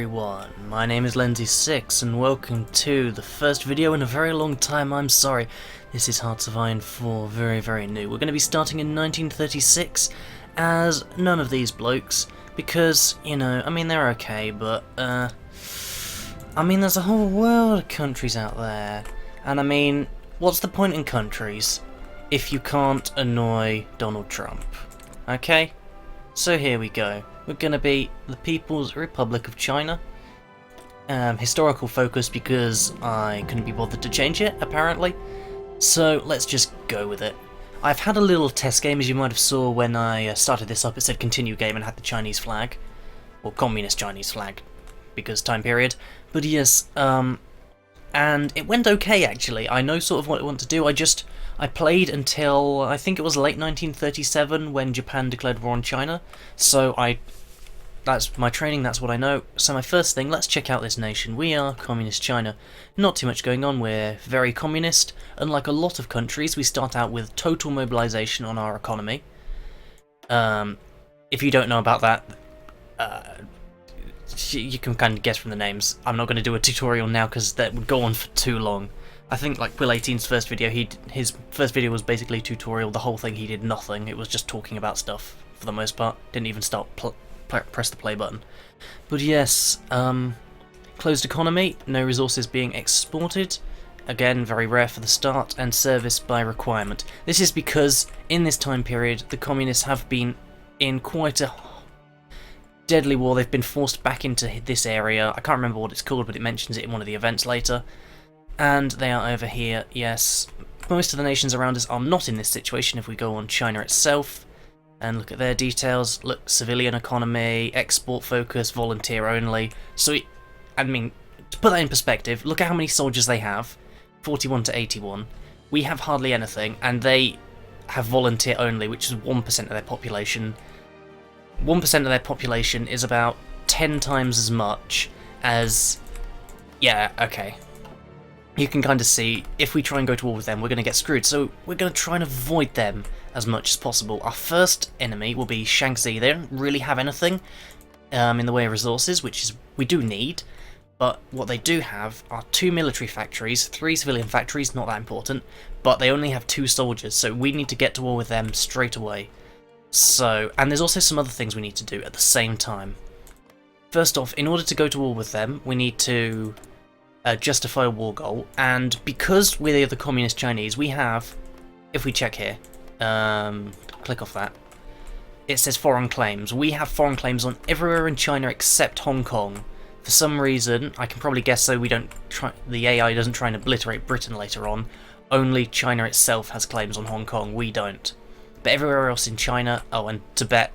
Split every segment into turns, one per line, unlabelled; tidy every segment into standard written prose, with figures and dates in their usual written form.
everyone, my name is Lenzy6 and welcome to the first video in a very long time. I'm sorry, this is Hearts of Iron 4, very new. We're going to be starting in 1936 as none of these blokes, because, you know, I mean they're okay, but I mean there's a whole world of countries out there, and I mean, what's the point in countries if you can't annoy Donald Trump? Okay? So here we go. We're going to be the People's Republic of China. Historical focus because I couldn't be bothered to change it, apparently. So let's just go with it. I've had a little test game, as you might have saw when I started this up. It said continue game and had the Chinese flag. Or communist Chinese flag, because time period. But yes, and it went okay actually. I know sort of what I want to do. I played until, I think it was late 1937 when Japan declared war on China. So that's my training, that's what I know. So my first thing, let's check out this nation. We are Communist China. Not too much going on, we're very communist. Unlike a lot of countries, we start out with total mobilization on our economy. If you don't know about that, you can kind of guess from the names. I'm not going to do a tutorial now because that would go on for too long. I think like Will 18's first video, his first video was basically a tutorial. The whole thing he did nothing. It was just talking about stuff for the most part. Didn't even start press the play button. But yes, closed economy, no resources being exported. Again, very rare for the start, and service by requirement. This is because in this time period the communists have been in quite a deadly war. They've been forced back into this area. I can't remember what it's called, but it mentions it in one of the events later. And they are over here, yes. Most of the nations around us are not in this situation if we go on China itself and look at their details. Look, civilian economy, export focus, volunteer only. So, I mean, to put that in perspective, look at how many soldiers they have, 41 to 81. We have hardly anything, and they have volunteer only, which is 1% of their population. 1% of their population is about 10 times as much as... yeah, okay. You can kind of see, if we try and go to war with them, we're going to get screwed, so we're going to try and avoid them as much as possible. Our first enemy will be Shanxi. They don't really have anything in the way of resources, which is we do need, but what they do have are 2 military factories, 3 civilian factories, not that important, but they only have 2 soldiers, so we need to get to war with them straight away. So, and there's also some other things we need to do at the same time. First off, in order to go to war with them, we need to justify a war goal, and because we're the communist Chinese, we have, if we check here, click off that, it says foreign claims. We have foreign claims on everywhere in China except Hong Kong. For some reason, I can probably guess so we don't try, the AI doesn't try and obliterate Britain later on, only China itself has claims on Hong Kong, we don't. But everywhere else in China, oh, and Tibet,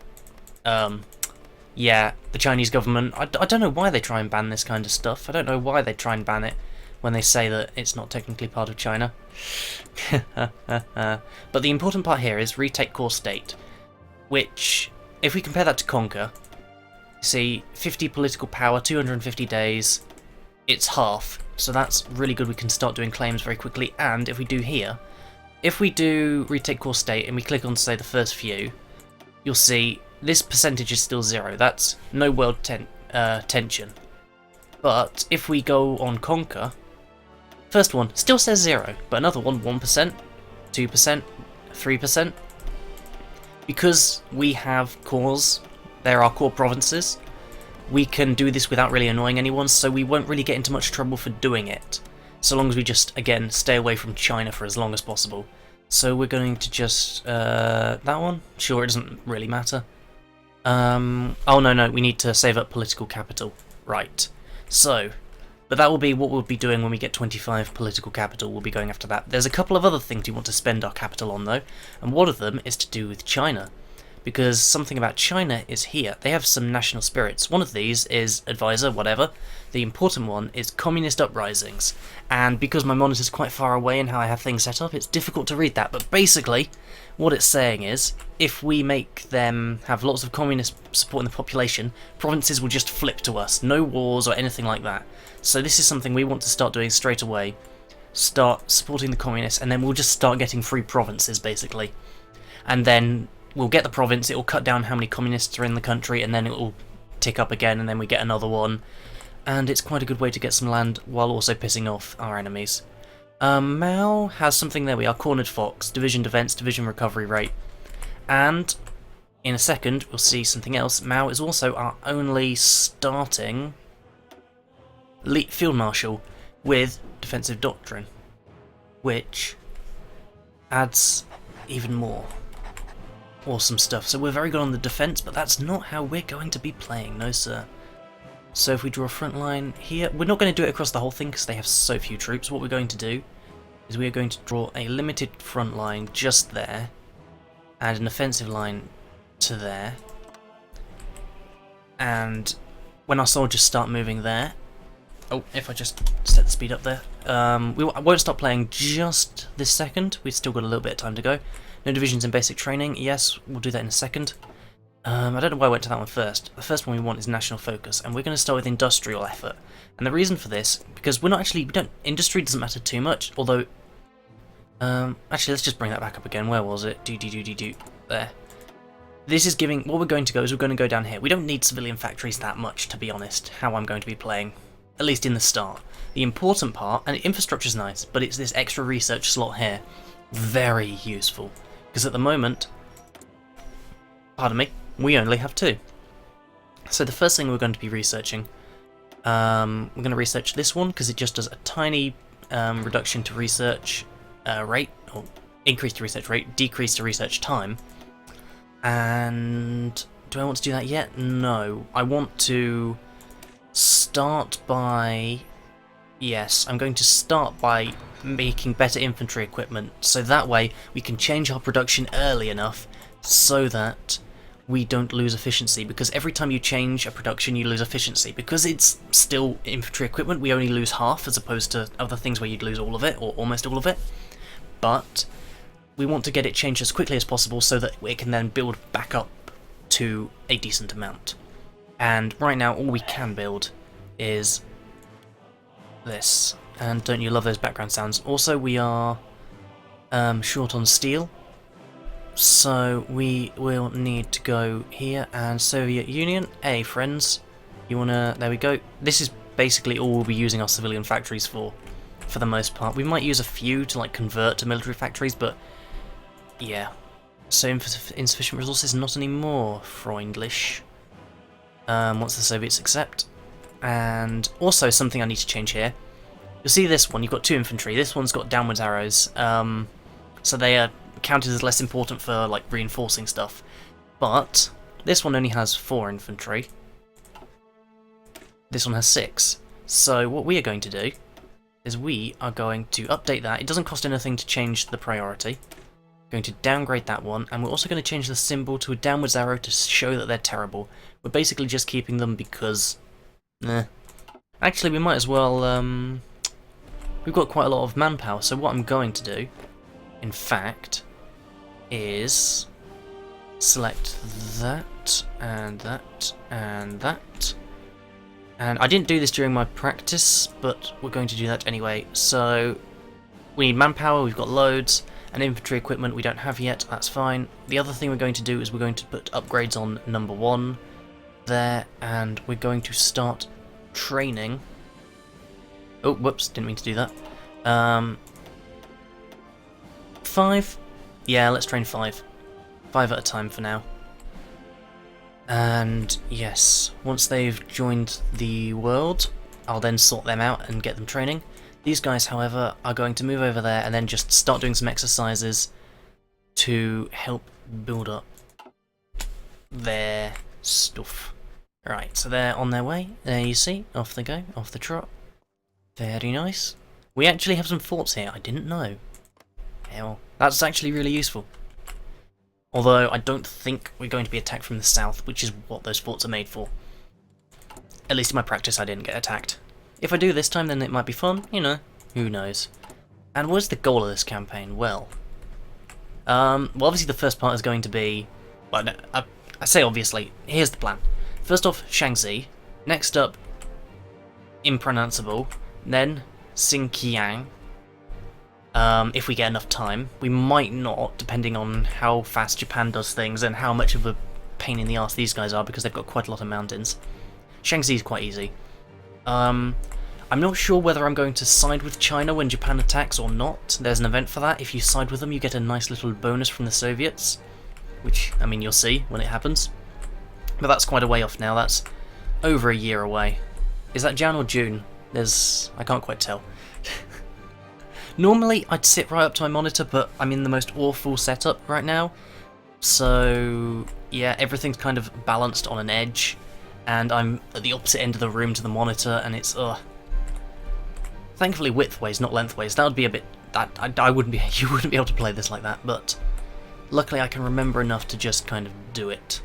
yeah, the Chinese government, I don't know why they try and ban this kind of stuff. I don't know why they try and ban it when they say that it's not technically part of China. But the important part here is retake core state, which, if we compare that to conquer, see, 50 political power, 250 days, it's half. So that's really good, we can start doing claims very quickly, and if we do here, if we do retake core state and we click on, say, the first few, you'll see this percentage is still 0. That's no world tension. But if we go on conquer, first one still says 0, but another one 1%, 2%, 3%. Because we have cores, there are core provinces, we can do this without really annoying anyone, so we won't really get into much trouble for doing it. So long as we just, again, stay away from China for as long as possible. So we're going to just, that one? Sure, it doesn't really matter. Oh no, we need to save up political capital. Right. So, but that will be what we'll be doing when we get 25 political capital, we'll be going after that. There's a couple of other things we want to spend our capital on though, and one of them is to do with China. Because something about China is here. They have some national spirits. One of these is advisor, whatever. The important one is communist uprisings. And because my monitor's quite far away and how I have things set up, it's difficult to read that. But basically, what it's saying is, if we make them have lots of communist support in the population, provinces will just flip to us. No wars or anything like that. So this is something we want to start doing straight away. Start supporting the communists, and then we'll just start getting free provinces, basically. And then we'll get the province, it will cut down how many communists are in the country, and then it will tick up again, and then we get another one. and it's quite a good way to get some land while also pissing off our enemies. Mao has something, there we are, Cornered Fox, Division Defense, Division Recovery Rate, and in a second we'll see something else. Mao is also our only starting Field Marshal with Defensive Doctrine, which adds even more awesome stuff. So we're very good on the defense, but that's not how we're going to be playing, no sir. So if we draw a front line here, we're not going to do it across the whole thing because they have so few troops. What we're going to do is we are going to draw a limited front line just there, and an offensive line to there. And when our soldiers start moving there, oh, if I just set the speed up there, I won't stop playing just this second. We've still got a little bit of time to go. No divisions in basic training. Yes, we'll do that in a second. I don't know why I went to that one first. The first one we want is national focus, and we're going to start with industrial effort. And the reason for this, because industry doesn't matter too much, although, actually let's just bring that back up again. Where was it? There. This is giving, what we're going to go down here. We don't need civilian factories that much, to be honest, how I'm going to be playing, at least in the start. The important part, and infrastructure's nice, but it's this extra research slot here. Very useful, because at the moment, pardon me, we only have 2. So the first thing we're going to be researching, we're going to research this one because it just does a tiny reduction to research rate, or increase to research rate, decrease to research time. And do I want to do that yet? No. I want to start by... Yes, I'm going to start by making better infantry equipment, so that way we can change our production early enough so that we don't lose efficiency, because every time you change a production you lose efficiency. Because it's still infantry equipment, we only lose half as opposed to other things where you'd lose all of it, or almost all of it. But we want to get it changed as quickly as possible so that it can then build back up to a decent amount. And right now all we can build is this. And don't you love those background sounds? Also we are short on steel, so we will need to go here, and Soviet Union, hey friends, you wanna, there we go. This is basically all we'll be using our civilian factories for the most part. We might use a few to like convert to military factories, but yeah. So insufficient resources, not anymore, Freundlich. Once the Soviets accept. And also something I need to change here. You'll see this one, you've got 2 infantry, this one's got downwards arrows, so they are counted as less important for like reinforcing stuff. But this one only has 4 infantry, this one has 6. So what we are going to do is we are going to update that. It doesn't cost anything to change the priority. We're going to downgrade that one, and we're also going to change the symbol to a downwards arrow to show that they're terrible. We're basically just keeping them because... Actually, we might as well... We've got quite a lot of manpower, so what I'm going to do, in fact, is select that, and that, and that. And I didn't do this during my practice, but we're going to do that anyway. So, we need manpower, we've got loads, and infantry equipment we don't have yet, that's fine. The other thing we're going to do is we're going to put upgrades on number 1 there, and we're going to start training. Oh, whoops, didn't mean to do that. 5? Yeah, let's train 5. 5 at a time for now. And yes, once they've joined the world, I'll then sort them out and get them training. These guys, however, are going to move over there and then just start doing some exercises to help build up their stuff. Right, so they're on their way. There you see, off they go, off the trot. Very nice. We actually have some forts here, I didn't know. Hell, that's actually really useful. Although I don't think we're going to be attacked from the south, which is what those forts are made for. At least in my practice I didn't get attacked. If I do this time then it might be fun, you know, who knows. And what's the goal of this campaign? Well, obviously the first part is going to be... Well, no, I say obviously, here's the plan. First off, Shanxi. Next up, impronounceable. Then, Xinjiang. If we get enough time. We might not, depending on how fast Japan does things and how much of a pain in the arse these guys are, because they've got quite a lot of mountains. Shanxi is quite easy. I'm not sure whether I'm going to side with China when Japan attacks or not. There's an event for that. If you side with them, you get a nice little bonus from the Soviets, which, I mean, you'll see when it happens. But that's quite a way off now. That's over a year away. Is that Jan or June? I can't quite tell. Normally, I'd sit right up to my monitor, but I'm in the most awful setup right now. So, yeah, everything's kind of balanced on an edge, and I'm at the opposite end of the room to the monitor, and it's, thankfully widthways, not lengthways. That would be a bit... I wouldn't be... You wouldn't be able to play this like that, but luckily I can remember enough to just kind of do it.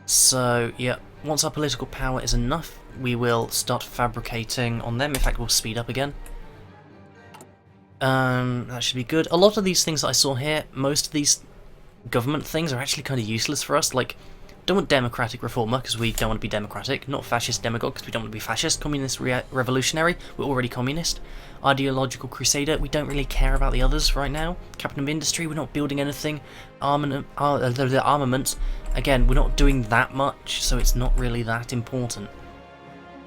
So, yeah, once our political power is enough, we will start fabricating on them. In fact, we'll speed up again. That should be good. A lot of these things that I saw here, most of these government things are actually kind of useless for us. Like, don't want democratic reformer because we don't want to be democratic. Not fascist demagogue because we don't want to be fascist. Communist revolutionary, we're already communist. Ideological crusader, we don't really care about the others right now. Captain of industry, we're not building anything. Armaments, again, we're not doing that much, so it's not really that important.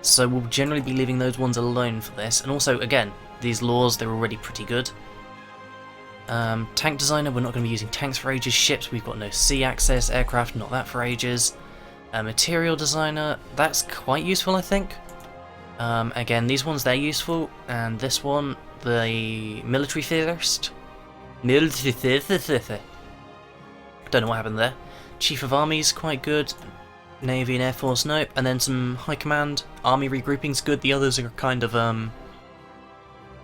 So we'll generally be leaving those ones alone for this. And also, again, these laws, they're already pretty good. Tank designer, we're not going to be using tanks for ages. Ships, we've got no sea access. Aircraft, not that for ages. Material designer, that's quite useful, I think. Again, these ones, they're useful. And this one, the military theorist. Don't know what happened there. Chief of Armies, quite good. Navy and Air Force, nope. And then some High Command. Army regrouping's good. The others are kind of,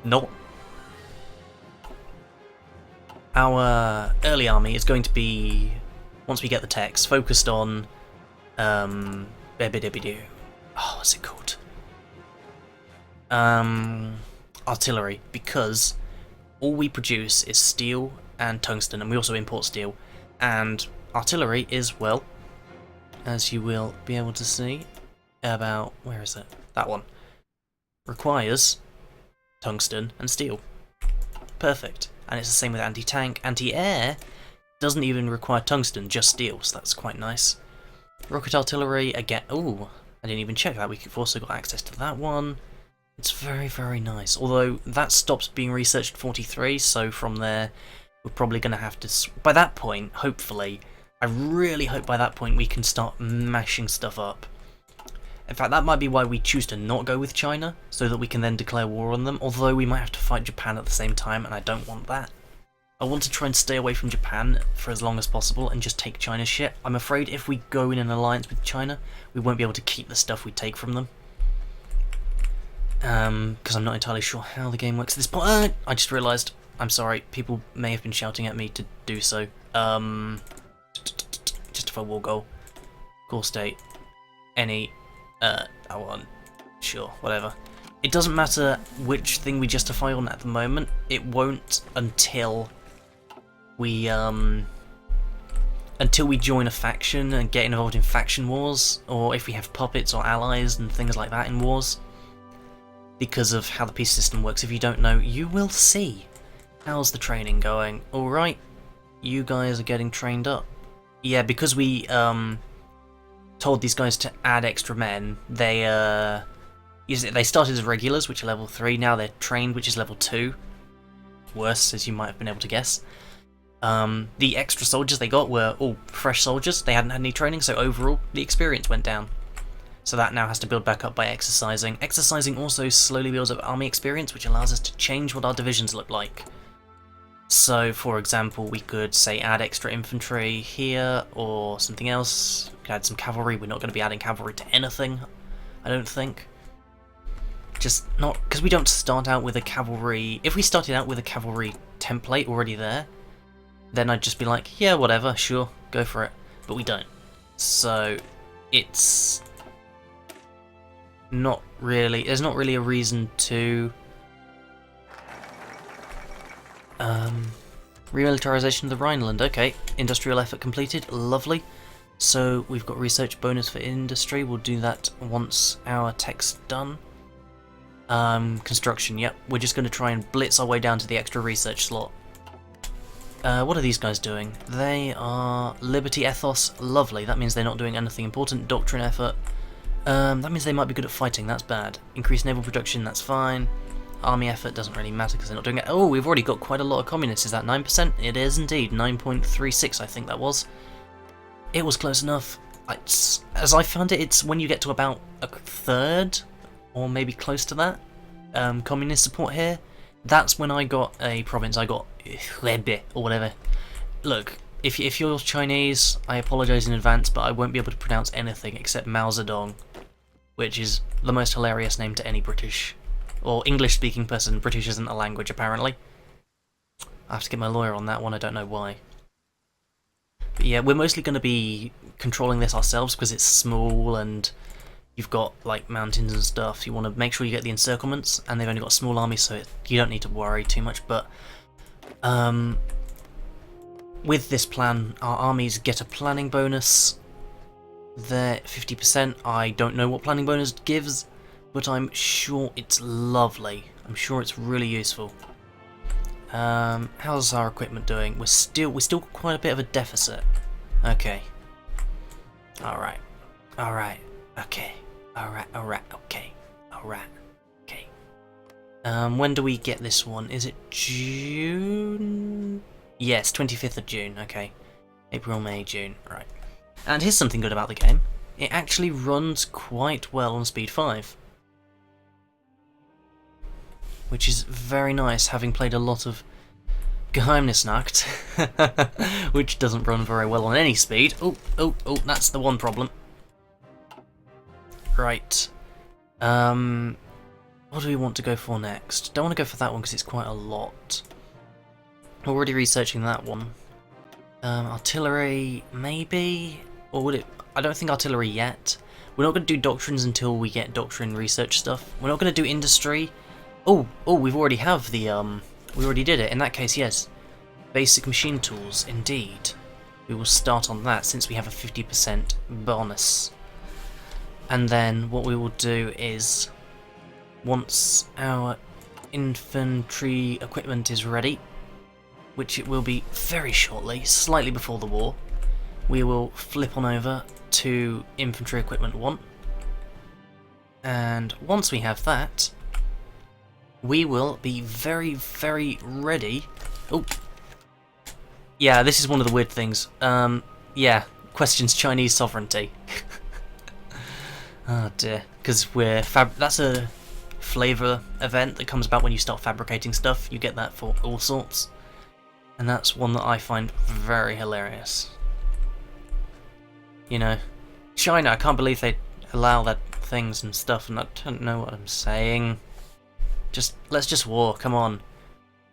not. Our early army is going to be, once we get the text, focused on, what's it called? Artillery, because all we produce is steel and tungsten, and we also import steel. And artillery is, well, as you will be able to see, about, where is it? That one. Requires tungsten and steel. Perfect. And it's the same with anti-tank. Anti-air doesn't even require tungsten, just steel, so that's quite nice. Rocket artillery, again, ooh, I didn't even check that. We've also got access to that one. It's very, very nice. Although, that stops being researched at 43, so from there, we're probably going to have to... By that point, hopefully, I really hope by that point we can start mashing stuff up. In fact, that might be why we choose to not go with China, so that we can then declare war on them, although we might have to fight Japan at the same time, and I don't want that. I want to try and stay away from Japan for as long as possible and just take China's shit. I'm afraid if we go in an alliance with China, we won't be able to keep the stuff we take from them. Because I'm not entirely sure how the game works at this point. I just realised, I'm sorry, people may have been shouting at me to do so. Justify war goal. Core state. Any... I want... Sure, whatever. It doesn't matter which thing we justify on at the moment. It won't until we join a faction and get involved in faction wars, or if we have puppets or allies and things like that in wars. Because of how the peace system works. If you don't know, you will see. How's the training going? Alright, you guys are getting trained up. Yeah, because we told these guys to add extra men, they started as regulars, which are level 3, now they're trained, which is level 2. Worse, as you might have been able to guess. The extra soldiers they got were all fresh soldiers, they hadn't had any training, so overall the experience went down. So that now has to build back up by exercising. Exercising also slowly builds up army experience, which allows us to change what our divisions look like. So, for example, we could, say, add extra infantry here, or something else. We could add some cavalry. We're not going to be adding cavalry to anything, I don't think. Just not... because we don't start out with a cavalry... If we started out with a cavalry template already there, then I'd just be like, yeah, whatever, sure, go for it. But we don't. So, it's... not really... there's not really a reason to... remilitarization of the Rhineland, okay. Industrial effort completed, lovely. So we've got research bonus for industry, we'll do that once our tech's done. Construction, yep, we're just going to try and blitz our way down to the extra research slot. What are these guys doing? They are Liberty Ethos, lovely, that means they're not doing anything important. Doctrine effort, That means they might be good at fighting, that's bad. Increased naval production, that's fine. Army effort doesn't really matter because they're not doing it. Oh, we've already got quite a lot of communists. Is that 9%? It is indeed. 9.36, I think that was. It was close enough. As I found it, it's when you get to about a third, or maybe close to that, communist support here. That's when I got a province. I got Hebei, or whatever. Look, if you're Chinese, I apologise in advance, but I won't be able to pronounce anything except Mao Zedong, which is the most hilarious name to any British or English-speaking person. British isn't a language, apparently. I have to get my lawyer on that one, I don't know why. But yeah, we're mostly going to be controlling this ourselves because it's small and you've got like mountains and stuff. You want to make sure you get the encirclements, and they've only got a small army, so you don't need to worry too much. But with this plan, our armies get a planning bonus. They're 50%. I don't know what planning bonus gives, but I'm sure it's lovely. I'm sure it's really useful. How's our equipment doing? We're still quite a bit of a deficit. Okay. Alright. Alright. Okay. Alright. Alright. Okay. Alright. Okay. When do we get this one? Is it June? Yes, 25th of June. Okay. April, May, June. Right. And here's something good about the game. It actually runs quite well on speed 5. Which is very nice, having played a lot of Geheimnisnacht, which doesn't run very well on any speed. Oh, that's the one problem. Right. What do we want to go for next? Don't want to go for that one because it's quite a lot. We're already researching that one. Artillery, maybe? Or would it... I don't think artillery yet. We're not going to do doctrines until we get doctrine research stuff. We're not going to do industry. Oh, we've already have the, we already did it. In that case, yes. Basic machine tools, indeed. We will start on that since we have a 50% bonus. And then what we will do is, once our infantry equipment is ready, which it will be very shortly, slightly before the war, we will flip on over to infantry equipment 1. And once we have that, we will be very, very ready. Oh, yeah, this is one of the weird things. Yeah, questions Chinese sovereignty. Oh dear, because we're that's a flavor event that comes about when you start fabricating stuff. You get that for all sorts, and that's one that I find very hilarious. You know, China, I can't believe they allow that things and stuff, and I don't know what I'm saying. Let's just war, come on.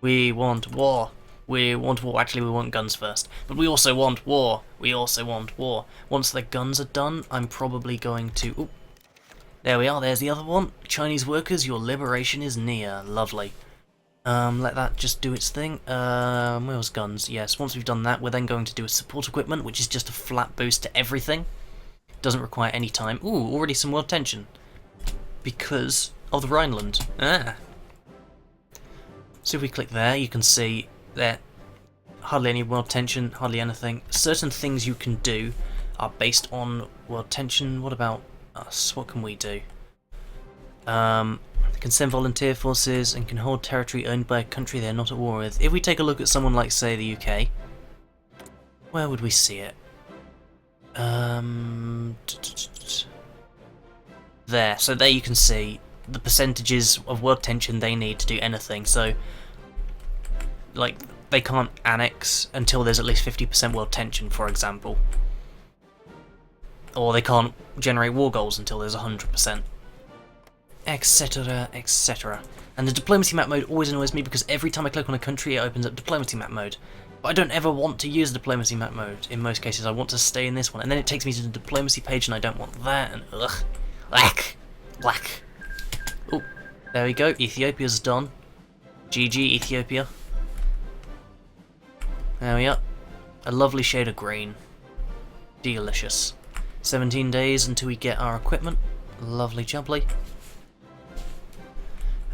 We want war. We want war. Actually, we want guns first. But we also want war. We also want war. Once the guns are done, I'm probably going to... Ooh, there we are, there's the other one. Chinese workers, your liberation is near. Lovely. Let that just do its thing. Where's guns? Yes, once we've done that, we're then going to do a support equipment, which is just a flat boost to everything. Doesn't require any time. Ooh, already some world tension. Because of the Rhineland. Ah. So if we click there, you can see there hardly any world tension, hardly anything. Certain things you can do are based on world tension. What about us? What can we do? Can send volunteer forces and can hold territory owned by a country they're not at war with. If we take a look at someone like, say, the UK, where would we see it? There. So there you can see the percentages of world tension they need to do anything. So, like, they can't annex until there's at least 50% world tension, for example. Or they can't generate war goals until there's 100%. Etc, etc. And the diplomacy map mode always annoys me because every time I click on a country it opens up diplomacy map mode. But I don't ever want to use diplomacy map mode. In most cases I want to stay in this one. And then it takes me to the diplomacy page and I don't want that, and ugh. Black. Oh, there we go. Ethiopia's done. GG, Ethiopia. There we are. A lovely shade of green. Delicious. 17 days until we get our equipment. Lovely jubbly.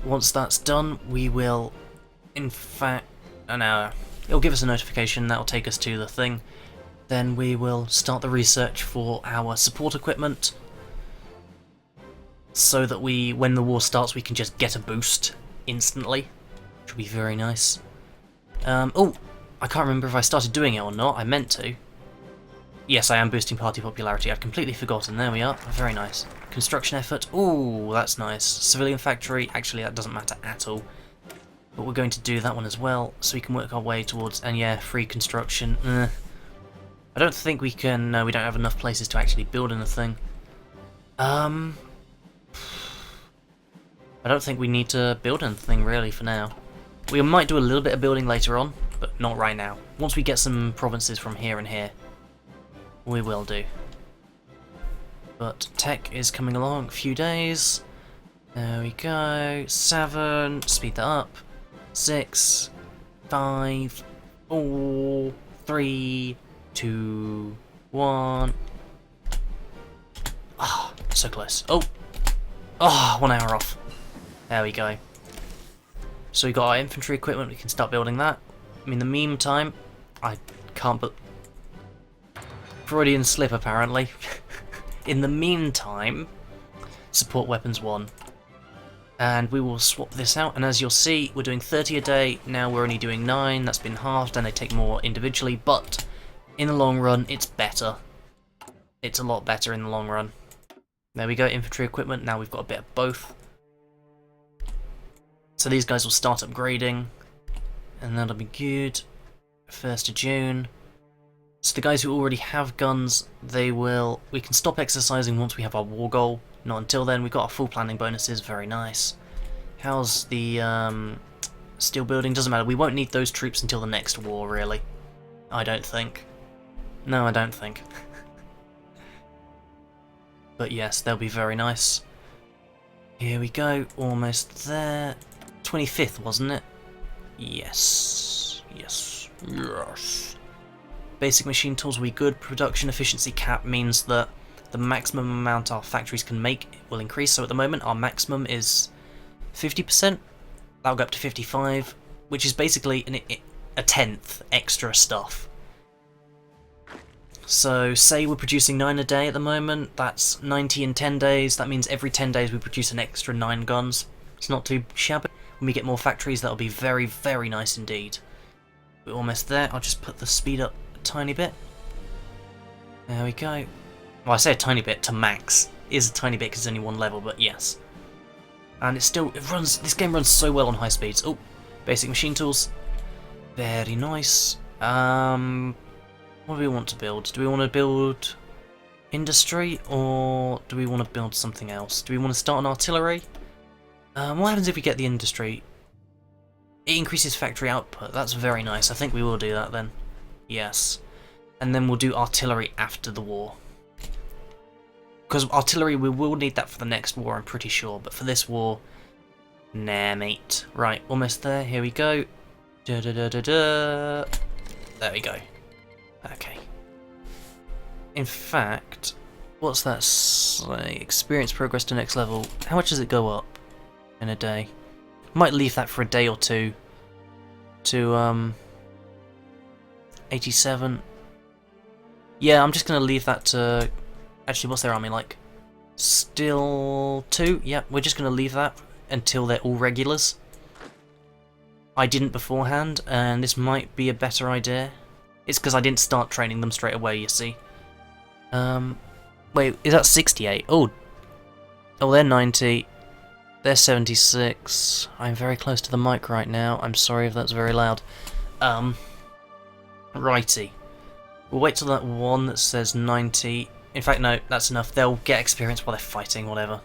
Once that's done, we will, in fact, it'll give us a notification, that'll take us to the thing. Then we will start the research for our support equipment. so that when the war starts, we can just get a boost instantly, which will be very nice. Oh, I can't remember if I started doing it or not. I meant to. Yes, I am boosting party popularity. I've completely forgotten. There we are. Very nice. Construction effort. Ooh, that's nice. Civilian factory. Actually, that doesn't matter at all. But we're going to do that one as well, so we can work our way towards... And yeah, free construction. I don't think we can... No, we don't have enough places to actually build anything. I don't think we need to build anything, really, for now. We might do a little bit of building later on, but not right now. Once we get some provinces from here and here, we will do. But tech is coming along. A few days. There we go. 7. Speed that up. 6. 5. 4. 3. 2. 1. Ah, so close. Oh! Oh, 1 hour off. There we go. So we got our infantry equipment. We can start building that. In the meantime, I can't but... Freudian slip, apparently. In the meantime, support weapons 1. And we will swap this out, and as you'll see, we're doing 30 a day, now we're only doing 9, that's been halved, and they take more individually, but in the long run, it's better. It's a lot better in the long run. There we go, infantry equipment, now we've got a bit of both. So these guys will start upgrading, and that'll be good. 1st of June. So the guys who already have guns, we can stop exercising once we have our war goal. Not until then. We've got our full planning bonuses, very nice. How's the steel building? Doesn't matter, we won't need those troops until the next war, really. I don't think. No, I don't think. But yes, they'll be very nice. Here we go, almost there. 25th, wasn't it? Yes. Yes. Yes. Basic machine tools will be good. Production efficiency cap means that the maximum amount our factories can make will increase. So at the moment our maximum is 50%. That'll go up to 55, which is basically a 10th extra stuff. So say we're producing 9 a day at the moment, that's 90 in 10 days. That means every 10 days we produce an extra 9 guns. It's not too shabby. When we get more factories, that'll be very, very nice indeed. We're almost there. I'll just put the speed up a tiny bit. There we go. Well, I say a tiny bit to max. It is a tiny bit because it's only 1 level, but yes. And this game runs so well on high speeds. Oh, basic machine tools. Very nice. What do we want to build? Do we want to build industry, or do we want to build something else? Do we want to start an artillery? What happens if we get the industry? It increases factory output. That's very nice. I think we will do that then. Yes. And then we'll do artillery after the war. Because artillery, we will need that for the next war, I'm pretty sure. But for this war, nah, mate. Right, almost there. Here we go. Da da da da da. There we go. Okay. In fact, what's that say? Experience progress to next level. How much does it go up in a day? Might leave that for a day or two. To 87. Yeah, I'm just gonna leave that to. Actually, what's their army like? Still 2? Yeah, we're just gonna leave that until they're all regulars. I didn't beforehand, and this might be a better idea. It's because I didn't start training them straight away, you see. Wait, is that 68? Oh, they're 90. They're 76. I'm very close to the mic right now. I'm sorry if that's very loud. Righty. We'll wait till that one that says 90. In fact, no, that's enough. They'll get experience while they're fighting, whatever.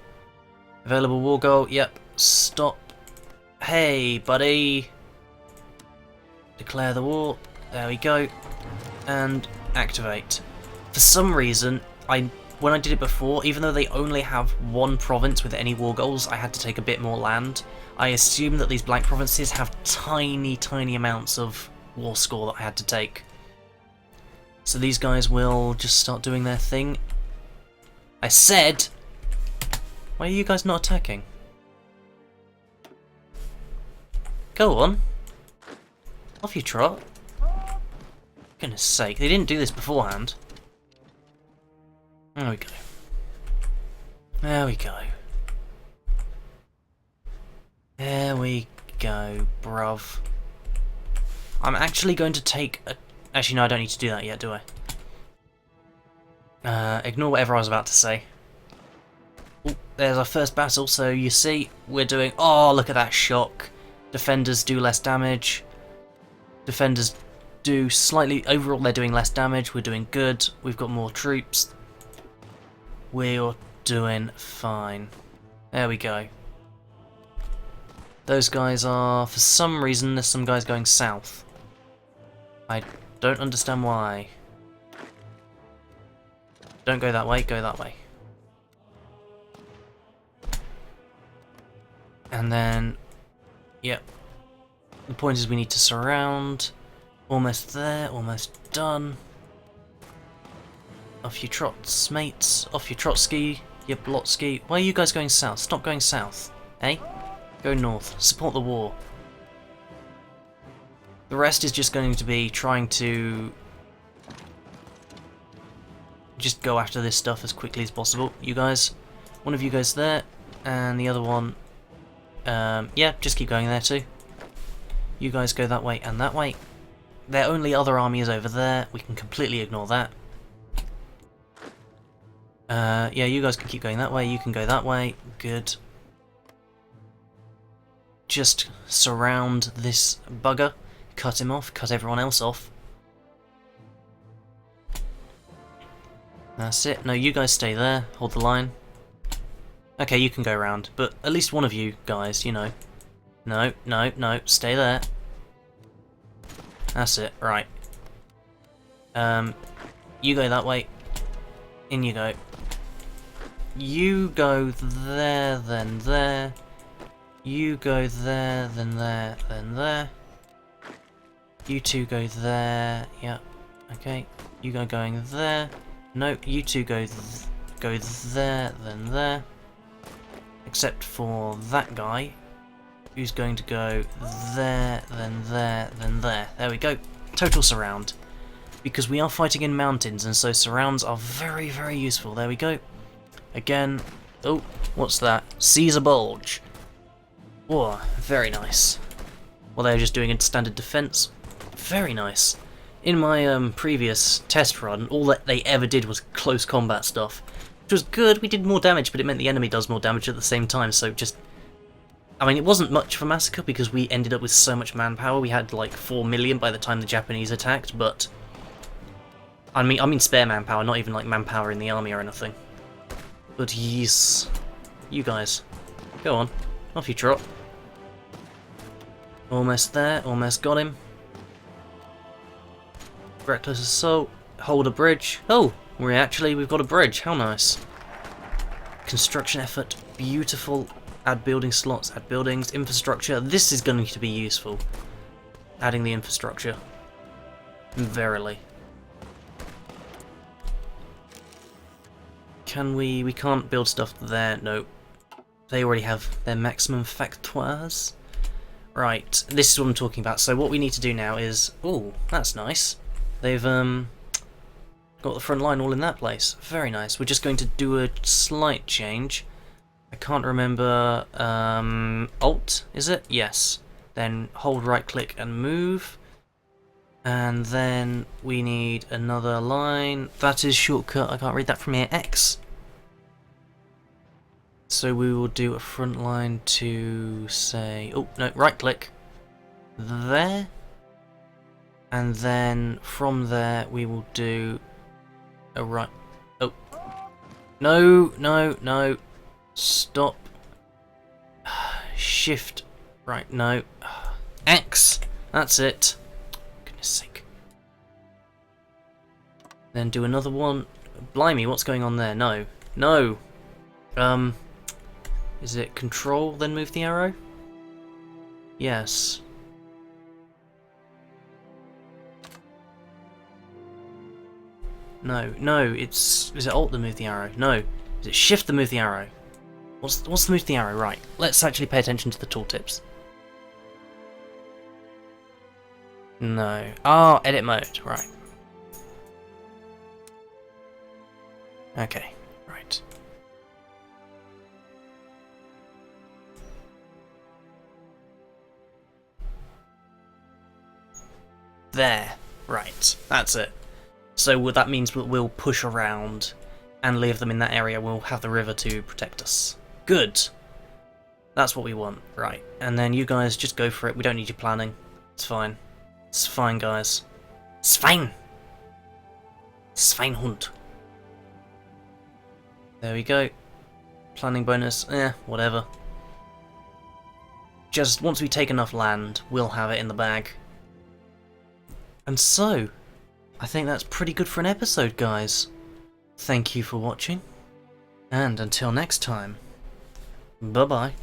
Available war goal. Yep. Stop. Hey, buddy. Declare the war. There we go. And activate. For some reason, when I did it before, even though they only have 1 province with any war goals, I had to take a bit more land. I assume that these blank provinces have tiny, tiny amounts of war score that I had to take. So these guys will just start doing their thing. I said... Why are you guys not attacking? Go on. Off you trot. Goodness sake, they didn't do this beforehand. There we go. There we go. There we go, bruv. I'm actually going to take a... Actually, no, I don't need to do that yet, do I? Ignore whatever I was about to say. Ooh, there's our first battle, so you see, we're doing... Oh, look at that shock. Defenders do less damage. Defenders do slightly... Overall, they're doing less damage. We're doing good. We've got more troops. We're doing fine. There we go. Those guys are... For some reason, there's some guys going south. I don't understand why. Don't go that way, go that way. And then... Yep. The point is we need to surround. Almost there, almost done. Off you trots, mates. Off you Trotsky, you Blotsky. Why are you guys going south? Stop going south. Eh? Go north. Support the war. The rest is just going to be trying to just go after this stuff as quickly as possible. You guys, one of you goes there, and the other one, yeah, just keep going there too. You guys go that way and that way. Their only other army is over there. We can completely ignore that. Yeah, you guys can keep going that way. You can go that way. Good. Just surround this bugger. Cut him off. Cut everyone else off. That's it. No, you guys stay there. Hold the line. Okay, you can go around, but at least one of you guys, you know. No, no, no. Stay there. That's it. Right. You go that way. In you go. You go there, then there. You go there, then there, then there. You two go there. Yeah. Okay. You go going there. No, you two go there, then there. Except for that guy, who's going to go there, then there, then there. There we go. Total surround. Because we are fighting in mountains, and so surrounds are very, very useful. There we go. Again. Oh, what's that? Seize a bulge. Whoa, very nice. Well, they're just doing a standard defense. Very nice. In my previous test run, all that they ever did was close combat stuff. Which was good, we did more damage, but it meant the enemy does more damage at the same time, so just... I mean, it wasn't much of a massacre because we ended up with so much manpower. We had like 4 million by the time the Japanese attacked, but... I mean spare manpower, not even like manpower in the army or anything. But yes, you guys, go on, off you trot. Almost there, almost got him. Reckless assault, hold a bridge. Oh, we've got a bridge, how nice. Construction effort, beautiful. Add building slots, add buildings, infrastructure. This is going to be useful. Adding the infrastructure. Verily. Can we can't build stuff there, no. They already have their maximum factoires. Right, this is what I'm talking about. So what we need to do now is... Ooh, that's nice. They've got the front line all in that place. Very nice. We're just going to do a slight change. I can't remember... Alt, is it? Yes. Then hold right click and move. And then we need another line. That is shortcut. I can't read that from here. X. So we will do a front line to say... Oh, no, right click. There. And then from there we will do a right... Oh. No, no, no. Stop. Shift. Right, no. X. That's it. Goodness sake. Then do another one. Blimey, what's going on there? No. No. Is it control, then move the arrow? Yes. No, no, is it alt to move the arrow? No. Is it shift to move the arrow? What's the move the arrow? Right, let's actually pay attention to the tooltips. No. Oh, edit mode, right. Okay, right. There. Right. That's it. So that means we'll push around and leave them in that area. We'll have the river to protect us. Good. That's what we want. Right. And then you guys just go for it. We don't need your planning. It's fine. It's fine, guys. It's fine. Schweinhund. There we go. Planning bonus. Whatever. Just once we take enough land, we'll have it in the bag. And so, I think that's pretty good for an episode, guys. Thank you for watching, and until next time, bye-bye.